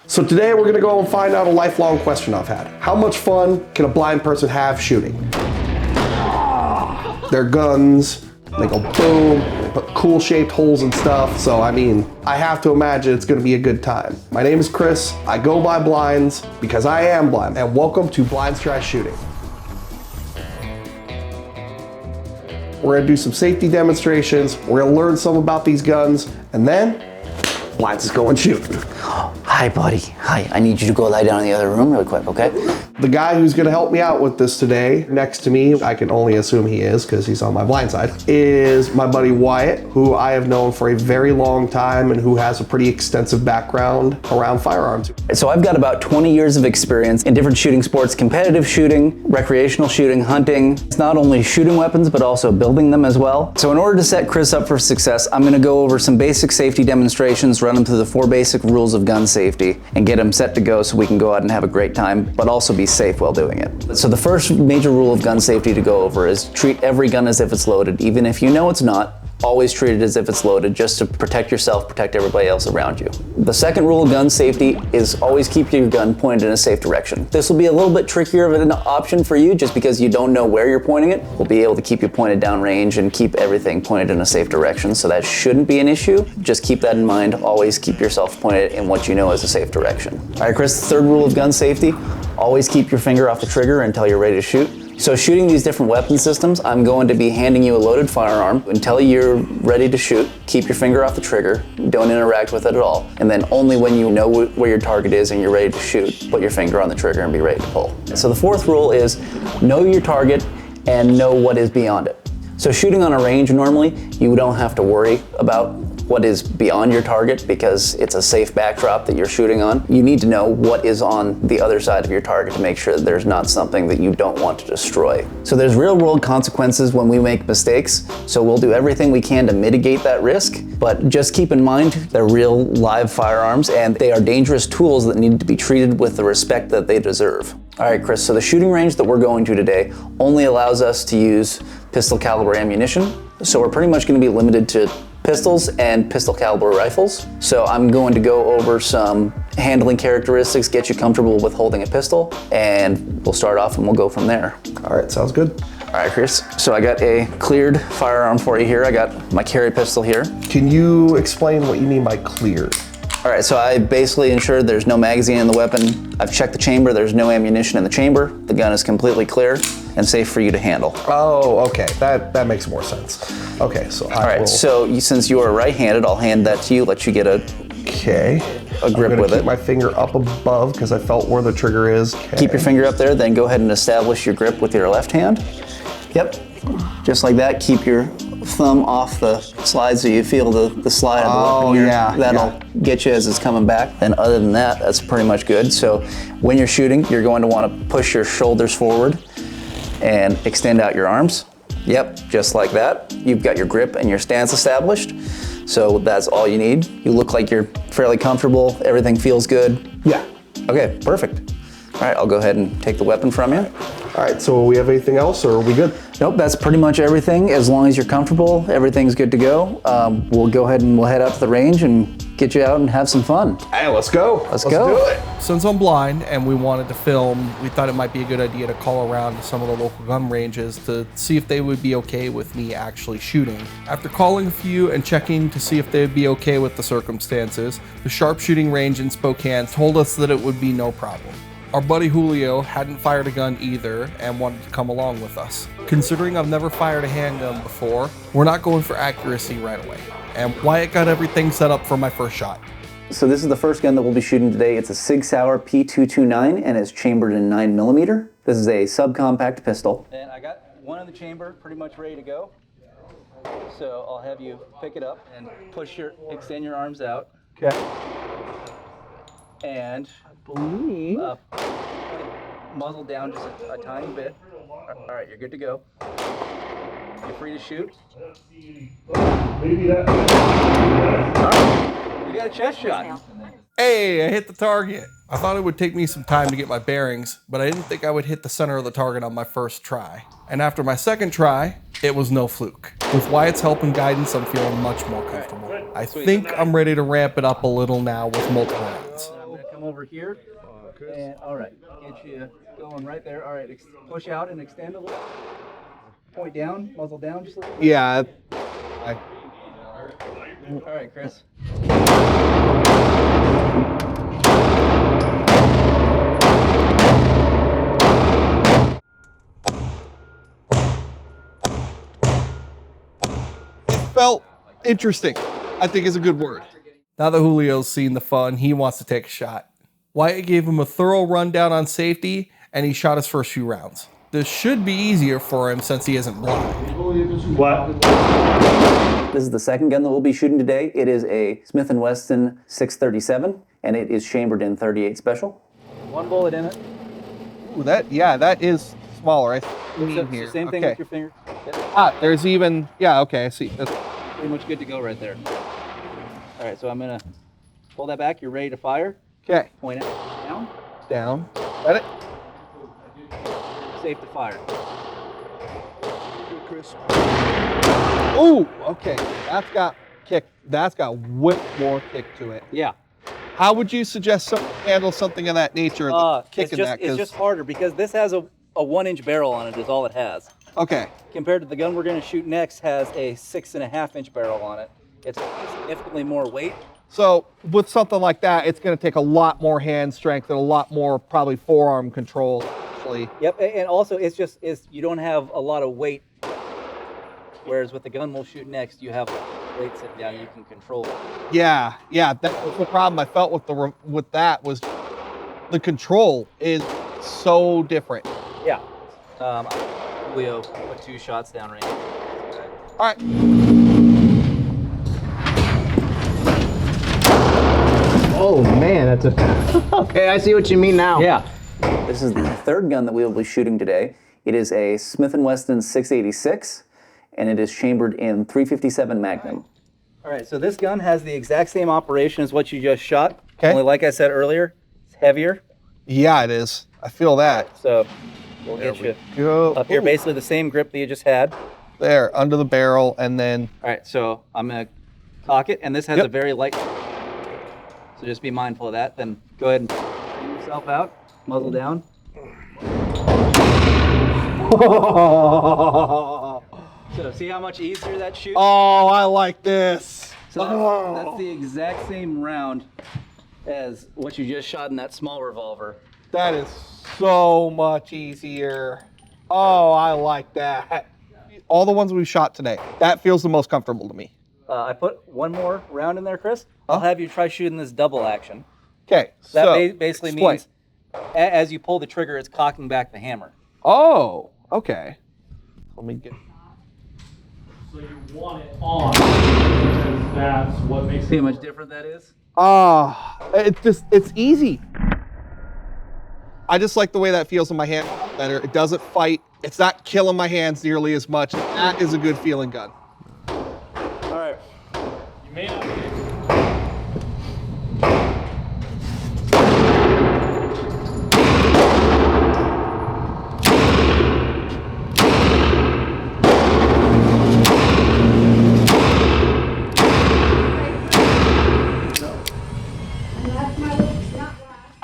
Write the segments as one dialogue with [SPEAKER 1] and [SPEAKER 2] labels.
[SPEAKER 1] So today we're gonna go and find out a lifelong question I've had. How much fun can a blind person have shooting? Their guns, they go boom, they put cool shaped holes and stuff. So I mean, I have to imagine it's gonna be a good time. My name is Chris, I go by Blinds because I am blind, and welcome to BlindsTrys Shooting. We're gonna do some safety demonstrations, we're gonna learn some about these guns, and then Blinds is going shooting.
[SPEAKER 2] Hi, buddy. Hi. I need you to go lie down in the other room really quick, okay?
[SPEAKER 1] The guy who's gonna help me out with this today, next to me, I can only assume he is because he's on my blind side, is my buddy Wyatt, who I have known for a very long time and who has a pretty extensive background around firearms.
[SPEAKER 2] So I've got about 20 years of experience in different shooting sports, competitive shooting, recreational shooting, hunting. It's not only shooting weapons, but also building them as well. So in order to set Chris up for success, I'm gonna go over some basic safety demonstrations, run him through the 4 basic rules of gun safety, and get him set to go so we can go out and have a great time, but also be safe while doing it. So the first major rule of gun safety to go over is treat every gun as if it's loaded, even if you know it's not. Always treat it as if it's loaded, just to protect yourself, protect everybody else around you. The second rule of gun safety is always keep your gun pointed in a safe direction. This will be a little bit trickier of an option for you just because you don't know where you're pointing it. We'll be able to keep you pointed downrange and keep everything pointed in a safe direction, so that shouldn't be an issue. Just keep that in mind. Always keep yourself pointed in what you know is a safe direction. All right, Chris, the third rule of gun safety, always keep your finger off the trigger until you're ready to shoot. So shooting these different weapon systems, I'm going to be handing you a loaded firearm. Until you're ready to shoot, keep your finger off the trigger, don't interact with it at all. And then only when you know where your target is and you're ready to shoot, put your finger on the trigger and be ready to pull. So the fourth rule is know your target and know what is beyond it. So shooting on a range normally, you don't have to worry about what is beyond your target because it's a safe backdrop that you're shooting on. You need to know what is on the other side of your target to make sure that there's not something that you don't want to destroy. So there's real world consequences when we make mistakes, so we'll do everything we can to mitigate that risk, but just keep in mind they're real live firearms and they are dangerous tools that need to be treated with the respect that they deserve. All right, Chris, so the shooting range that we're going to today only allows us to use pistol caliber ammunition, so we're pretty much going to be limited to pistols and pistol caliber rifles. So I'm going to go over some handling characteristics, get you comfortable with holding a pistol, and we'll start off and we'll go from there.
[SPEAKER 1] All right, sounds good.
[SPEAKER 2] All right, Chris, so I got a cleared firearm for you here. I got my carry pistol here.
[SPEAKER 1] Can you explain what you mean by cleared?
[SPEAKER 2] All right, so I basically ensured there's no magazine in the weapon. I've checked the chamber, there's no ammunition in the chamber. The gun is completely clear and safe for you to handle.
[SPEAKER 1] Oh, okay, that makes more sense. Okay, so
[SPEAKER 2] all right, so since you are right-handed, I'll hand that to you, let you get a grip with it.
[SPEAKER 1] Keep my finger up above because I felt where the trigger is. Okay.
[SPEAKER 2] Keep your finger up there, then go ahead and establish your grip with your left hand. Yep, just like that. Keep your thumb off the slide so you feel the slide of the weapon here.
[SPEAKER 1] Yeah,
[SPEAKER 2] that'll get you as it's coming back. And other than that, that's pretty much good. So when you're shooting, you're going to want to push your shoulders forward and extend out your arms. Yep, just like that. You've got your grip and your stance established. So that's all you need. You look like you're fairly comfortable. Everything feels good.
[SPEAKER 1] Yeah.
[SPEAKER 2] Okay, perfect. All right, I'll go ahead and take the weapon from you.
[SPEAKER 1] All right, so we have anything else or are we good?
[SPEAKER 2] Nope, that's pretty much everything. As long as you're comfortable, everything's good to go. We'll go ahead and we'll head out to the range and get you out and have some fun.
[SPEAKER 1] Hey, let's go.
[SPEAKER 2] Let's go.
[SPEAKER 1] Do it.
[SPEAKER 3] Since I'm blind and we wanted to film, we thought it might be a good idea to call around to some of the local gun ranges to see if they would be okay with me actually shooting. After calling a few and checking to see if they would be okay with the circumstances, the sharpshooting range in Spokane told us that it would be no problem. Our buddy Julio hadn't fired a gun either and wanted to come along with us. Considering I've never fired a handgun before, we're not going for accuracy right away. And Wyatt got everything set up for my first shot.
[SPEAKER 2] So this is the first gun that we'll be shooting today. It's a Sig Sauer P229 and is chambered in 9mm. This is a subcompact pistol. And I got one in the chamber pretty much ready to go. So I'll have you pick it up and extend your arms out.
[SPEAKER 1] Okay.
[SPEAKER 2] And muzzle down just a tiny bit. All right, you're good to go. You're free to shoot.
[SPEAKER 1] Maybe that.
[SPEAKER 2] All right, you got a chest shot.
[SPEAKER 3] Hey, I hit the target. I thought it would take me some time to get my bearings, but I didn't think I would hit the center of the target on my first try. And after my second try, it was no fluke. With Wyatt's help and guidance, I'm feeling much more comfortable. I think I'm ready to ramp it up a little now with multiple rounds.
[SPEAKER 2] come over here. And all right, get you going right there. All right, push out and extend a little. Point down, muzzle down just a little.
[SPEAKER 1] Yeah.
[SPEAKER 2] All right, Chris.
[SPEAKER 1] Felt interesting, I think is a good word.
[SPEAKER 3] Now that Julio's seen the fun, he wants to take a shot. Wyatt gave him a thorough rundown on safety, and he shot his first few rounds. This should be easier for him since he isn't blind.
[SPEAKER 4] What?
[SPEAKER 2] This is the second gun that we'll be shooting today. It is a Smith & Wesson 637, and it is chambered in 38 special. One bullet in it.
[SPEAKER 1] Ooh, that is smaller. I see here.
[SPEAKER 2] Same thing with your finger.
[SPEAKER 1] Ah, there's even, yeah, okay, I see. That's
[SPEAKER 2] Pretty much good to go right there. All right, so I'm gonna pull that back. You're ready to fire.
[SPEAKER 1] okay.
[SPEAKER 2] Point it down.
[SPEAKER 1] Down. Got it?
[SPEAKER 2] Safe to fire.
[SPEAKER 1] Chris. Ooh, okay. That's got kick. That's got way more kick to it.
[SPEAKER 2] Yeah.
[SPEAKER 1] How would you suggest someone handle something of that nature? Kicking that?
[SPEAKER 2] It's just harder because this has a 1-inch barrel on it is all it has.
[SPEAKER 1] Okay.
[SPEAKER 2] Compared to the gun we're going to shoot next has a 6.5-inch barrel on it. It's significantly more weight.
[SPEAKER 1] So with something like that, it's going to take a lot more hand strength and a lot more probably forearm control. Actually.
[SPEAKER 2] Yep, and also it's you don't have a lot of weight. Whereas with the gun we'll shoot next, you have weight sitting down, you can control it.
[SPEAKER 1] Yeah, that was the problem I felt with that was the control is so different.
[SPEAKER 2] Yeah. Julio put 2 shots down range.
[SPEAKER 1] All right.
[SPEAKER 4] Oh man, that's a. Okay, I see what you mean now.
[SPEAKER 2] Yeah. This is the third gun that we will be shooting today. It is a Smith & Wesson 686, and it is chambered in .357 Magnum. All right, so this gun has the exact same operation as what you just shot.
[SPEAKER 1] Okay.
[SPEAKER 2] Only like I said earlier, it's heavier.
[SPEAKER 1] Yeah, it is. I feel that.
[SPEAKER 2] So we'll get you
[SPEAKER 1] Go
[SPEAKER 2] up here,
[SPEAKER 1] Ooh.
[SPEAKER 2] basically the same grip that you just had.
[SPEAKER 1] There, under the barrel, and then.
[SPEAKER 2] All right, so I'm gonna cock it, and this has
[SPEAKER 1] Yep.
[SPEAKER 2] a very light. So just be mindful of that. Then go ahead and bring yourself out, muzzle down. So see how much easier that shoots?
[SPEAKER 1] Oh, I like this.
[SPEAKER 2] So that's the exact same round as what you just shot in that small revolver.
[SPEAKER 1] That is so much easier. Oh, I like that. All the ones we've shot today, that feels the most comfortable to me.
[SPEAKER 2] I put one more round in there, Chris. I'll have you try shooting this double action.
[SPEAKER 1] Okay,
[SPEAKER 2] That
[SPEAKER 1] so
[SPEAKER 2] basically
[SPEAKER 1] explain.
[SPEAKER 2] means as you pull the trigger, it's cocking back the hammer.
[SPEAKER 1] Oh, okay. Let me get.
[SPEAKER 5] So you want it on because that's what makes
[SPEAKER 2] See
[SPEAKER 5] it.
[SPEAKER 2] how much different that is?
[SPEAKER 1] It's easy. I just like the way that feels in my hand better. It doesn't fight. It's not killing my hands nearly as much. That is a good feeling gun.
[SPEAKER 2] All right.
[SPEAKER 5] You may not be.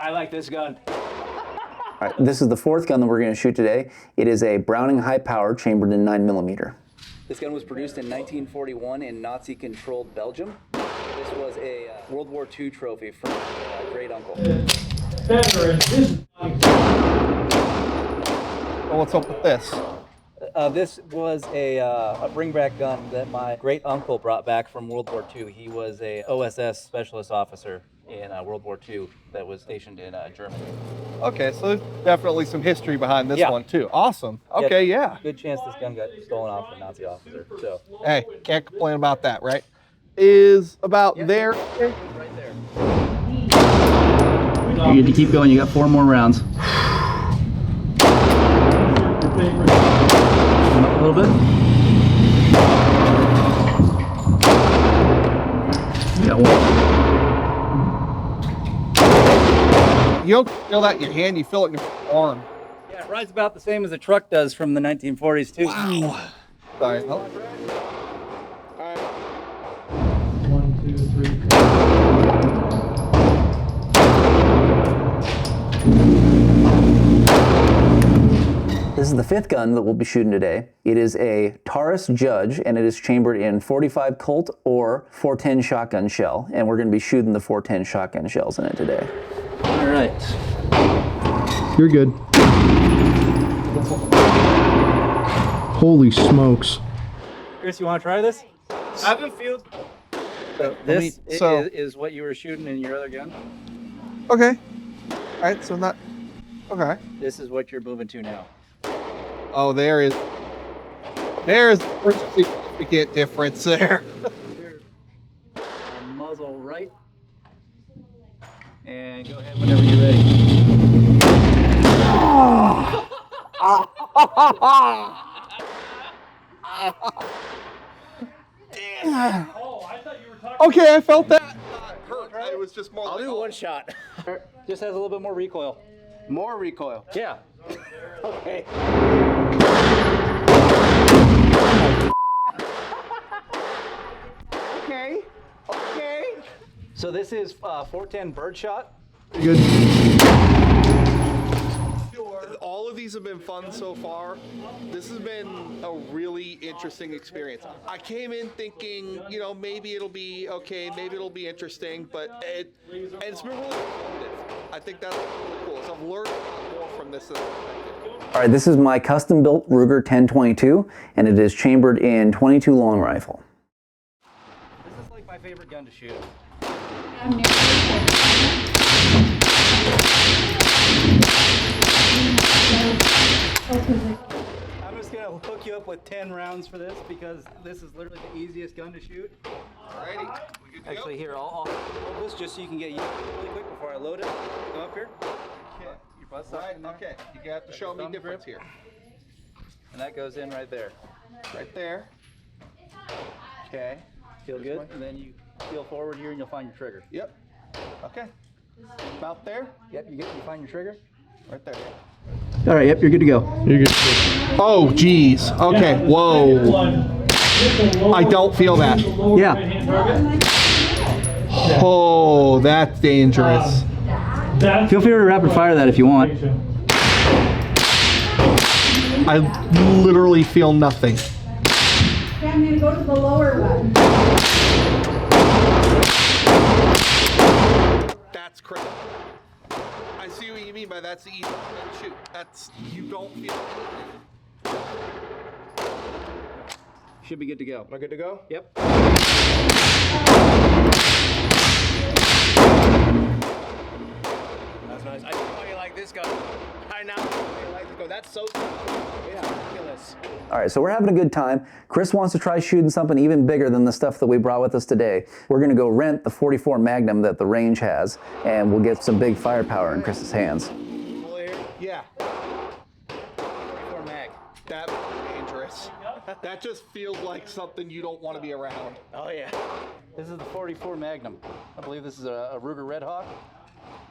[SPEAKER 4] I like this gun.
[SPEAKER 2] All right, this is the fourth gun that we're going to shoot today. It is a Browning high power chambered in 9mm. This gun was produced in 1941 in Nazi-controlled Belgium. This was a World War II trophy from a great uncle.
[SPEAKER 5] Veterans,
[SPEAKER 1] Oh, what's up with this?
[SPEAKER 2] This was a bring-back gun that my great uncle brought back from World War II. He was a OSS specialist officer in World War II that was stationed in Germany.
[SPEAKER 1] Okay, so there's definitely some history behind this
[SPEAKER 2] Yeah.
[SPEAKER 1] one too. Awesome. Okay, yeah.
[SPEAKER 2] Good chance this gun got stolen off a Nazi officer. So
[SPEAKER 1] Hey, can't complain about that, right? Is about there.
[SPEAKER 2] right there. You get to keep going. You got 4 more rounds. Come up a little bit. You got 1.
[SPEAKER 1] You don't feel that in your hand, you feel it in your arm.
[SPEAKER 2] Yeah, it rides about the same as a truck does from the 1940s too.
[SPEAKER 1] Wow. Sorry. Oh.
[SPEAKER 5] 1, 2, 3, 4.
[SPEAKER 2] This is the 5th gun that we'll be shooting today. It is a Taurus Judge, and it is chambered in .45 Colt or .410 shotgun shell, and we're going to be shooting the .410 shotgun shells in it today. All right.
[SPEAKER 4] You're good. Holy smokes.
[SPEAKER 2] Chris, you want to try this?
[SPEAKER 5] I have a field.
[SPEAKER 2] So this is what you were shooting in your other gun.
[SPEAKER 3] Okay. All right, so not. Okay.
[SPEAKER 2] This is what you're moving to now.
[SPEAKER 3] Oh, there's a significant difference there.
[SPEAKER 2] Muzzle right. And go ahead whenever you're ready.
[SPEAKER 3] Damn.
[SPEAKER 5] Oh, I thought you were talking.
[SPEAKER 3] Okay, I felt that. Hurt. It was just more.
[SPEAKER 2] I'll
[SPEAKER 3] like,
[SPEAKER 2] do one shot. Just has a little bit more recoil.
[SPEAKER 4] More recoil.
[SPEAKER 2] Yeah. Okay.
[SPEAKER 4] Okay. Okay.
[SPEAKER 2] So this is .410 birdshot.
[SPEAKER 4] Good.
[SPEAKER 1] All of these have been fun so far. This has been a really interesting experience. I came in thinking, you know, maybe it'll be okay, maybe it'll be interesting, but it's been really informative. I think that's really cool. So I've learned a lot more from this than I expected.
[SPEAKER 2] All right, this is my custom-built Ruger 1022, and it is chambered in .22 long rifle. This is like my favorite gun to shoot. I'm just gonna hook you up with 10 rounds for this because this is literally the easiest gun to shoot.
[SPEAKER 1] Alrighty. We good to
[SPEAKER 2] Actually, here, I'll hold this just so you can get used to it really quick before I load it. Go up here.
[SPEAKER 1] Okay.
[SPEAKER 2] Your butt's up in there.
[SPEAKER 1] Okay. You have to show me difference here.
[SPEAKER 2] And that goes in right there.
[SPEAKER 1] Right there. Okay.
[SPEAKER 2] Feel good? And then you feel forward here and you'll find your trigger.
[SPEAKER 1] Yep. Okay. About there.
[SPEAKER 2] Yep, you find your trigger?
[SPEAKER 1] Right there.
[SPEAKER 4] All right, yep, you're good to go. You're good.
[SPEAKER 1] Oh, geez. Okay. Whoa. I don't feel that.
[SPEAKER 4] Yeah.
[SPEAKER 1] Oh, that's dangerous.
[SPEAKER 4] Feel free to rapid fire that if you want.
[SPEAKER 1] I literally feel nothing.
[SPEAKER 6] Okay, I'm gonna go to the lower one.
[SPEAKER 1] That's crazy. I see what you mean by that's the easy one to shoot. That's, you don't feel anything.
[SPEAKER 2] Should be good to go.
[SPEAKER 1] Am I good to go?
[SPEAKER 2] Yep.
[SPEAKER 4] That's nice. I know you like this gun. I know you like this gun. That's so ridiculous.
[SPEAKER 2] All right, so we're having a good time. Chris wants to try shooting something even bigger than the stuff that we brought with us today. We're gonna go rent the .44 Magnum that the range has, and we'll get some big firepower in Chris's hands.
[SPEAKER 1] Yeah.
[SPEAKER 2] 44 Mag.
[SPEAKER 1] That's dangerous. That just feels like something you don't want to be around.
[SPEAKER 2] Oh yeah. This is the .44 Magnum. I believe this is a Ruger Red Hawk.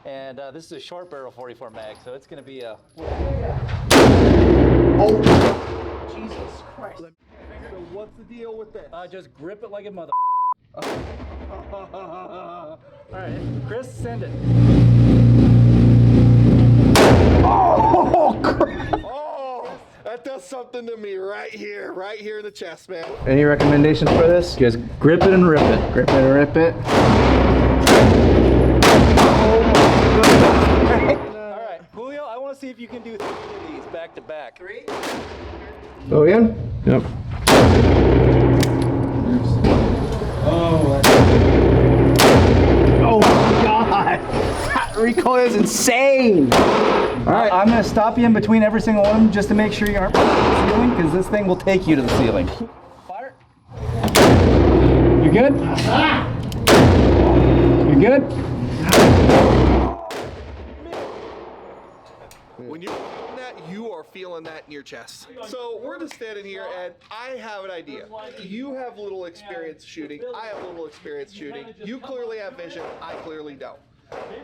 [SPEAKER 2] And this is a short barrel .44 Mag, so it's gonna be a...
[SPEAKER 1] Oh, Jesus Christ. So what's the deal with this?
[SPEAKER 2] Just grip it like a mother... All right, Chris, send it.
[SPEAKER 1] Oh, crap. Oh, that does something to me right here in the chest, man.
[SPEAKER 4] Any recommendations for this? Just grip it and rip it. Grip it and rip it.
[SPEAKER 2] All right, Julio, I want to see if you can do 3 of these back to back. 3?
[SPEAKER 4] Go again? Yep. Oh my God! That recoil is insane! Alright, I'm gonna stop you in between every single one of them just to make sure you aren't pushing the ceiling, because this thing will take you to the ceiling. Fire. You good? You good?
[SPEAKER 1] When you're feeling that, you are feeling that in your chest. So we're just standing here, and I have an idea. You have little experience shooting. I have little experience shooting. You clearly have vision. I clearly don't.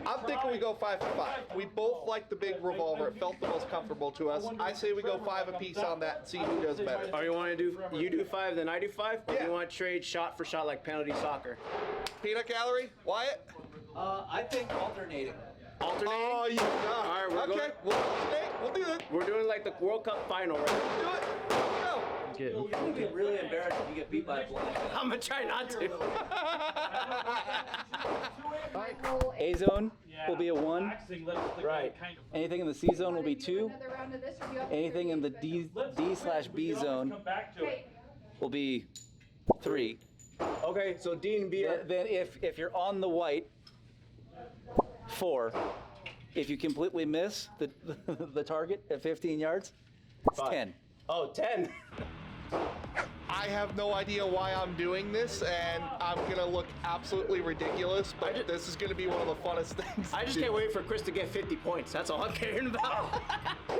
[SPEAKER 1] I'm thinking we go 5 for 5. We both like the big revolver. It felt the most comfortable to us. I say we go 5 apiece on that and see who does better.
[SPEAKER 7] Or you want to do, you do 5, then I do 5? Or
[SPEAKER 1] Yeah.
[SPEAKER 7] do you want to trade shot for shot like penalty soccer?
[SPEAKER 1] Peanut gallery? Wyatt?
[SPEAKER 2] I think alternating.
[SPEAKER 7] Alternate?
[SPEAKER 1] Oh, you got it.
[SPEAKER 7] All right, we're
[SPEAKER 1] Okay, we'll do it.
[SPEAKER 7] We're doing like the World Cup final, right?
[SPEAKER 1] Do it. Go.
[SPEAKER 2] It's gonna be really embarrassing if you get beat by a blind.
[SPEAKER 7] I'm gonna try not to.
[SPEAKER 2] A zone will be a 1.
[SPEAKER 7] Right.
[SPEAKER 2] Anything in the C zone will be 2.
[SPEAKER 6] Another round of this, or do you have to
[SPEAKER 2] Anything in the D/B zone
[SPEAKER 6] Okay.
[SPEAKER 2] will be 3.
[SPEAKER 7] Okay, so D and B are.
[SPEAKER 2] Then if you're on the white, 4. If you completely miss the target at 15 yards, it's 10.
[SPEAKER 7] Oh, 10.
[SPEAKER 1] I have no idea why I'm doing this, and I'm gonna look absolutely ridiculous, but this is gonna be one of the funnest things.
[SPEAKER 7] I just can't wait for Chris to get 50 points. That's all I'm caring about.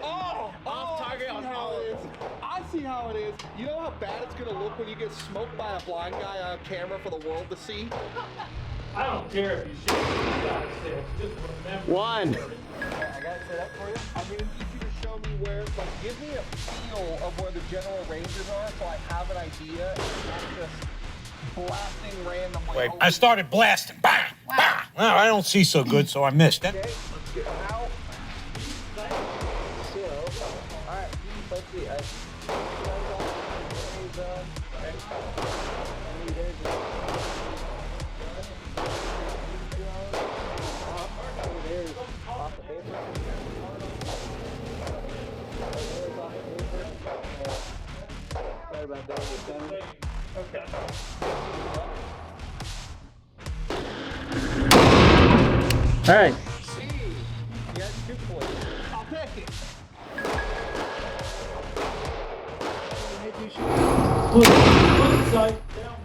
[SPEAKER 7] Off target on all of them.
[SPEAKER 1] I see how it is. You know how bad it's gonna look when you get smoked by a blind guy on camera for the world to see?
[SPEAKER 5] I don't care if you shoot. You gotta say, just remember.
[SPEAKER 7] 1.
[SPEAKER 1] I got it set up for you. I'm gonna need you to show me where, like, give me a feel of where the general ranges are so I have an idea and not just blasting randomly.
[SPEAKER 8] Wait, I started blasting. Bang! Bang! Well, I don't see so good, so I missed it.
[SPEAKER 1] Okay, let's get them out.
[SPEAKER 2] Alright, let's see. All right.
[SPEAKER 1] I'll take it.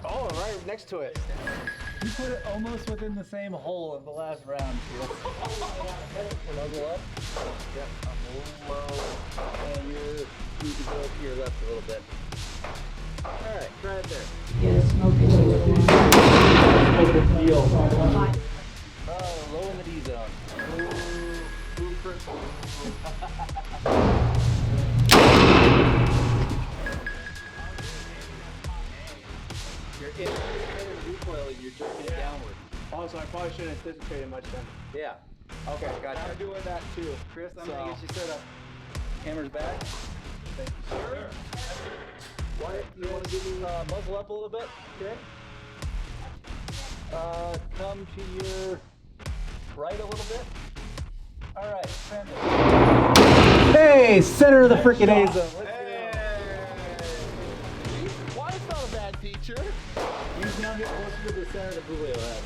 [SPEAKER 7] Oh, right next to it.
[SPEAKER 4] You put it almost within the same hole of the last round.
[SPEAKER 2] Level up. Yep. And you can go to your left a little bit. All right, try it there. Low in the D zone. You're in the recoil and you're jerking it downward.
[SPEAKER 7] Also, I probably shouldn't anticipate much then.
[SPEAKER 2] Yeah.
[SPEAKER 7] Okay,
[SPEAKER 2] Gotcha.
[SPEAKER 1] I'm doing that too.
[SPEAKER 2] Chris, I'm gonna get you set up. Hammer's back. Thank you, sir. Wyatt, you want to give me muzzle up a little bit? Okay. Come to your right a little bit. All right, center.
[SPEAKER 4] Hey, center of the freaking A zone.
[SPEAKER 1] Wyatt's not a bad teacher.
[SPEAKER 2] You now get closer to the center of Julio has.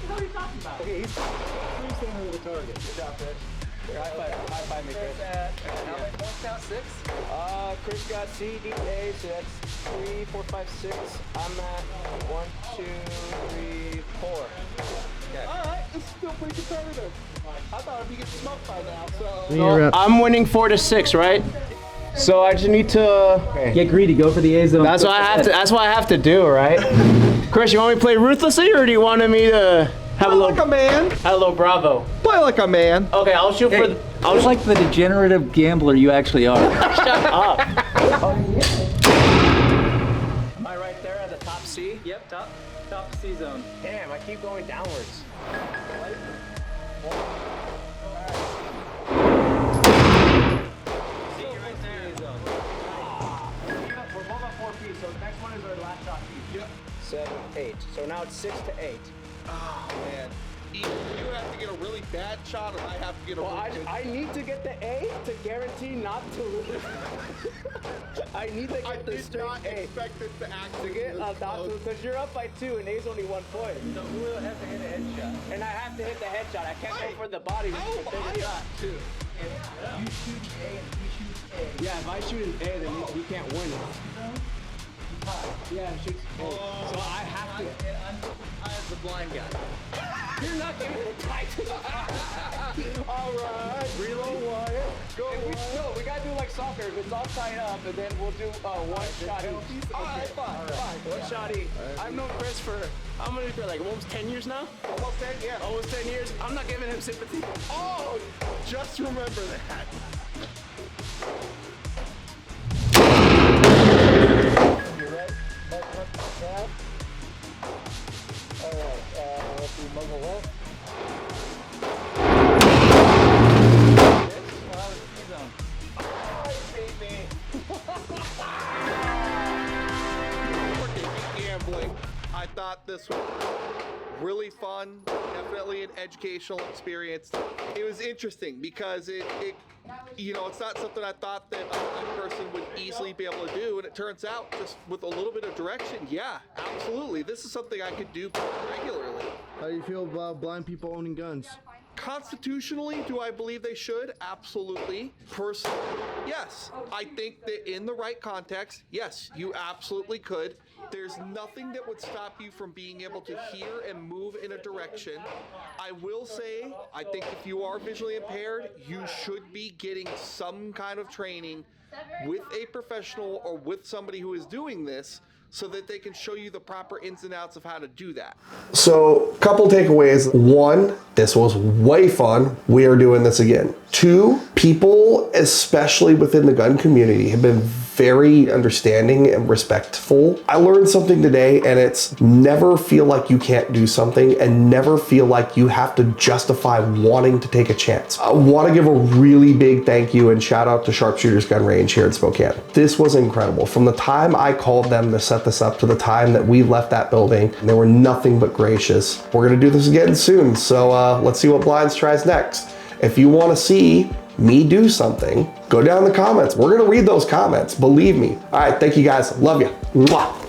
[SPEAKER 7] What are you talking about?
[SPEAKER 2] Okay, he's pretty center of the target. Good job, Chris. High five me, Chris. How many points now? 6?
[SPEAKER 7] Chris got C, D, A, so that's 3, 4, 5, 6. I'm at 1, 2, 3, 4.
[SPEAKER 2] Okay.
[SPEAKER 1] Alright, this is still pretty competitive. I thought I'd be getting smoked by now, so.
[SPEAKER 7] So I'm winning 4 to 6, right? So I just need to
[SPEAKER 4] Get greedy, go for the A zone.
[SPEAKER 7] That's what I have to. That's what I have to do, right? Chris, you want me to play ruthlessly, or do you want me to have a
[SPEAKER 1] Play like a
[SPEAKER 7] little,
[SPEAKER 1] man.
[SPEAKER 7] have a little bravo?
[SPEAKER 1] Play like a man.
[SPEAKER 7] Okay, I'll shoot for.
[SPEAKER 2] I was like the degenerative gambler you actually are.
[SPEAKER 7] Shut up. Am I right there at the top C?
[SPEAKER 2] Yep, top C zone.
[SPEAKER 7] Damn, I keep going downwards. We're both at 4 feet, so the next one is our last shot.
[SPEAKER 1] Yep.
[SPEAKER 7] 7, 8. So now it's 6 to 8.
[SPEAKER 1] Oh, man. Either you have to get a really bad shot, or I have to get a
[SPEAKER 7] Well,
[SPEAKER 1] really good
[SPEAKER 7] I need to get the A to guarantee not to lose. I need to
[SPEAKER 1] I
[SPEAKER 7] get the
[SPEAKER 1] did
[SPEAKER 7] straight
[SPEAKER 1] not
[SPEAKER 7] A.
[SPEAKER 1] expect it to actually
[SPEAKER 7] To get
[SPEAKER 1] be this close.
[SPEAKER 7] because you're up by 2 and A's only 1 point.
[SPEAKER 2] So Julio has to hit a headshot.
[SPEAKER 7] And I have to hit the headshot. I can't go for the body.
[SPEAKER 1] How
[SPEAKER 7] It's a
[SPEAKER 1] am
[SPEAKER 7] bigger
[SPEAKER 1] I
[SPEAKER 7] shot.
[SPEAKER 1] up to?
[SPEAKER 2] You shoot A and he shoots A.
[SPEAKER 7] Yeah, if I shoot an A, then he can't win it. Yeah, he shoots A. So I have to.
[SPEAKER 2] I am the blind guy.
[SPEAKER 7] You're not giving it tight to the All right, reload Wyatt. Go Wyatt. No, we gotta do like soccer. If it's all tied up, and then we'll do one shot each.
[SPEAKER 1] All right, fine.
[SPEAKER 7] One shot each. I've known Chris for, how many, for like almost 10 years now?
[SPEAKER 1] Almost 10, yeah.
[SPEAKER 7] Almost 10 years. I'm not giving him sympathy.
[SPEAKER 1] Oh, just remember that.
[SPEAKER 2] You're right. Muzzle up, tab. All right, let's do muzzle left.
[SPEAKER 1] educational experience. It was interesting because it you know, it's not something I thought that a person would easily be able to do, and it turns out just with a little bit of direction, yeah, absolutely. This is something I could do regularly.
[SPEAKER 9] How do you feel about blind people owning guns?
[SPEAKER 1] Constitutionally, do I believe they should? Absolutely. Personally, yes. I think that in the right context, yes, you absolutely could. There's nothing that would stop you from being able to hear and move in a direction. I will say, I think if you are visually impaired, you should be getting some kind of training with a professional or with somebody who is doing this, so that they can show you the proper ins and outs of how to do that. So, couple takeaways. One, this was way fun. We are doing this again. Two, people, especially within the gun community, have been very understanding and respectful. I learned something today, and it's never feel like you can't do something and never feel like you have to justify wanting to take a chance. I want to give a really big thank you and shout out to Sharpshooters Gun Range here in Spokane. This was incredible. From the time I called them to set this up to the time that we left that building, they were nothing but gracious. We're gonna do this again soon, so let's see what BlindsTrys next. If you want to see me do something, go down in the comments. We're gonna read those comments, believe me. All right, thank you guys. Love you. Mwah.